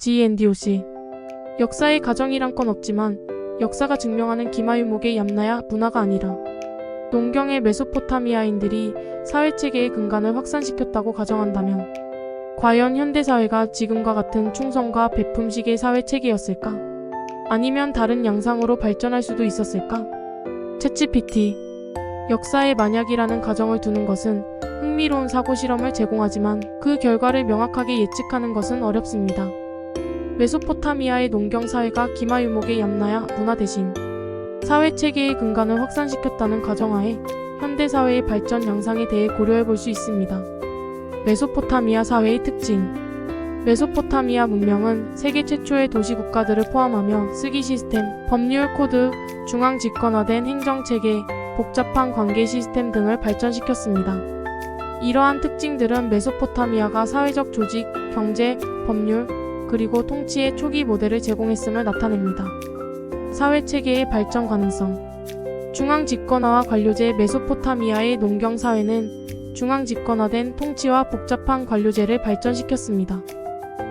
GNDOC. 역사의 가정이란 건 없지만 역사가 증명하는 기마유목의 얌나야 문화가 아니라 농경의 메소포타미아인들이 사회체계의 근간을 확산시켰다고 가정한다면 과연 현대사회가 지금과 같은 충성과 베품식의 사회체계였을까? 아니면 다른 양상으로 발전할 수도 있었을까? 챗GPT. 역사의 만약이라는 가정을 두는 것은 흥미로운 사고실험을 제공하지만 그 결과를 명확하게 예측하는 것은 어렵습니다. 메소포타미아의 농경사회가 기마유목의 얌나야 문화 대신 사회체계의 근간을 확산시켰다는 가정하에 현대사회의 발전 양상에 대해 고려해볼 수 있습니다. 메소포타미아 사회의 특징. 메소포타미아 문명은 세계 최초의 도시국가들을 포함하며 쓰기 시스템, 법률 코드, 중앙집권화된 행정체계, 복잡한 관계 시스템 등을 발전시켰습니다. 이러한 특징들은 메소포타미아가 사회적 조직, 경제, 법률, 그리고 통치의 초기 모델을 제공했음을 나타냅니다. 사회체계의 발전 가능성. 중앙집권화와 관료제. 메소포타미아의 농경사회는 중앙집권화된 통치와 복잡한 관료제를 발전시켰습니다.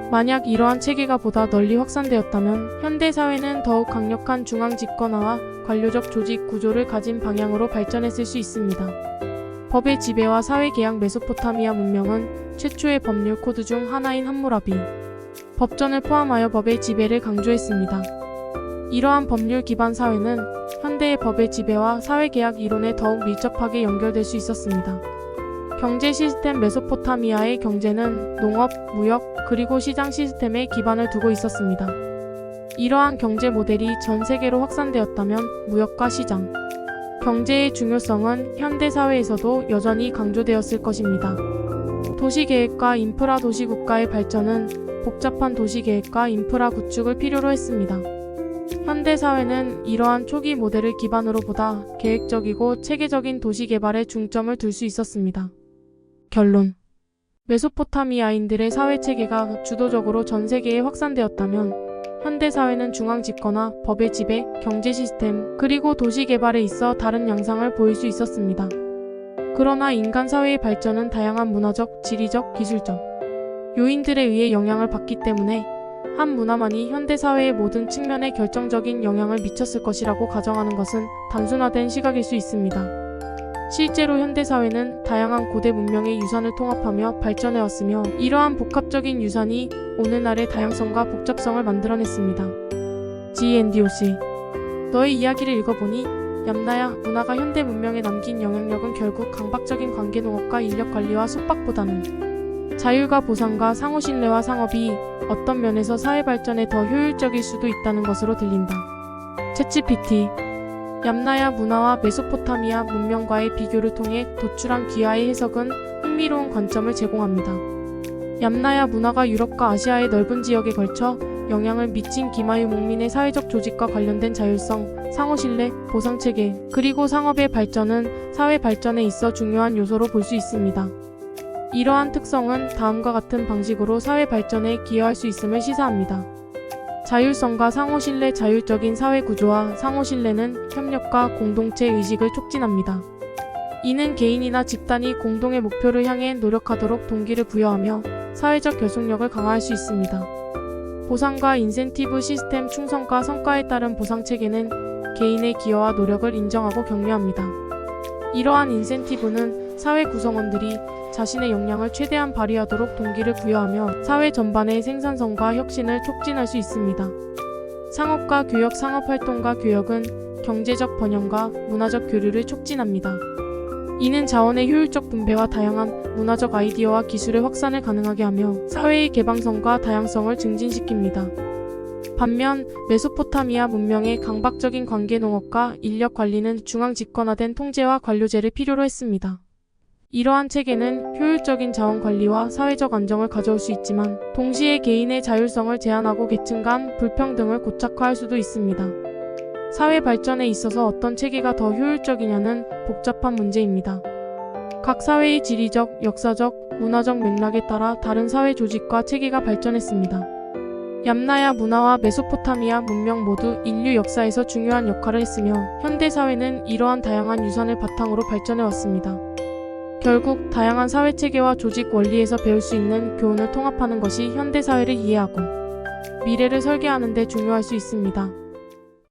만약 이러한 체계가 보다 널리 확산되었다면 현대사회는 더욱 강력한 중앙집권화와 관료적 조직 구조를 가진 방향으로 발전했을 수 있습니다. 법의 지배와 사회계약. 메소포타미아 문명은 최초의 법률 코드 중 하나인 함무라비 법전을 포함하여 법의 지배를 강조했습니다. 이러한 법률 기반 사회는 현대의 법의 지배와 사회계약 이론에 더욱 밀접하게 연결될 수 있었습니다. 경제 시스템. 메소포타미아의 경제는 농업, 무역, 그리고 시장 시스템에 기반을 두고 있었습니다. 이러한 경제 모델이 전 세계로 확산되었다면 무역과 시장, 경제의 중요성은 현대사회에서도 여전히 강조되었을 것입니다. 도시계획과 인프라. 도시국가의 발전은 복잡한 도시계획과 인프라 구축을 필요로 했습니다. 현대사회는 이러한 초기 모델을 기반으로 보다 계획적이고 체계적인 도시개발에 중점을 둘 수 있었습니다. 결론. 메소포타미아인들의 사회체계가 주도적으로 전 세계에 확산되었다면 현대사회는 중앙집권화, 법의 지배, 경제 시스템, 그리고 도시개발에 있어 다른 양상을 보일 수 있었습니다. 그러나 인간 사회의 발전은 다양한 문화적, 지리적, 기술적 요인들에 의해 영향을 받기 때문에 한 문화만이 현대사회의 모든 측면에 결정적인 영향을 미쳤을 것이라고 가정하는 것은 단순화된 시각일 수 있습니다. 실제로 현대사회는 다양한 고대 문명의 유산을 통합하며 발전해왔으며 이러한 복합적인 유산이 오늘날의 다양성과 복잡성을 만들어냈습니다. GNDOC. 너의 이야기를 읽어보니 얌나야 문화가 현대 문명에 남긴 영향력은 결국 강박적인 관계농업과 인력관리와 속박보다는 자율과 보상과 상호신뢰와 상업이 어떤 면에서 사회발전에 더 효율적일 수도 있다는 것으로 들린다. 챗GPT. 얌나야 문화와 메소포타미아 문명과의 비교를 통해 도출한 귀하의 해석은 흥미로운 관점을 제공합니다. 얌나야 문화가 유럽과 아시아의 넓은 지역에 걸쳐 영향을 미친 기마유목민의 사회적 조직과 관련된 자율성, 상호신뢰, 보상체계, 그리고 상업의 발전은 사회 발전에 있어 중요한 요소로 볼 수 있습니다. 이러한 특성은 다음과 같은 방식으로 사회 발전에 기여할 수 있음을 시사합니다. 자율성과 상호신뢰. 자율적인 사회구조와 상호신뢰는 협력과 공동체 의식을 촉진합니다. 이는 개인이나 집단이 공동의 목표를 향해 노력하도록 동기를 부여하며 사회적 결속력을 강화할 수 있습니다. 보상과 인센티브 시스템. 충성과 성과에 따른 보상체계는 개인의 기여와 노력을 인정하고 격려합니다. 이러한 인센티브는 사회 구성원들이 자신의 역량을 최대한 발휘하도록 동기를 부여하며 사회 전반의 생산성과 혁신을 촉진할 수 있습니다. 상업과 교역. 상업활동과 교역은 경제적 번영과 문화적 교류를 촉진합니다. 이는 자원의 효율적 분배와 다양한 문화적 아이디어와 기술의 확산을 가능하게 하며 사회의 개방성과 다양성을 증진시킵니다. 반면 메소포타미아 문명의 강박적인 관계농업과 인력관리는 중앙집권화된 통제와 관료제를 필요로 했습니다. 이러한 체계는 효율적인 자원관리와 사회적 안정을 가져올 수 있지만 동시에 개인의 자율성을 제한하고 계층 간 불평등을 고착화할 수도 있습니다. 사회 발전에 있어서 어떤 체계가 더 효율적이냐는 복잡한 문제입니다. 각 사회의 지리적, 역사적, 문화적 맥락에 따라 다른 사회 조직과 체계가 발전했습니다. 얌나야 문화와 메소포타미아 문명 모두 인류 역사에서 중요한 역할을 했으며 현대사회는 이러한 다양한 유산을 바탕으로 발전해왔습니다. 결국 다양한 사회체계와 조직 원리에서 배울 수 있는 교훈을 통합하는 것이 현대사회를 이해하고 미래를 설계하는 데 중요할 수 있습니다.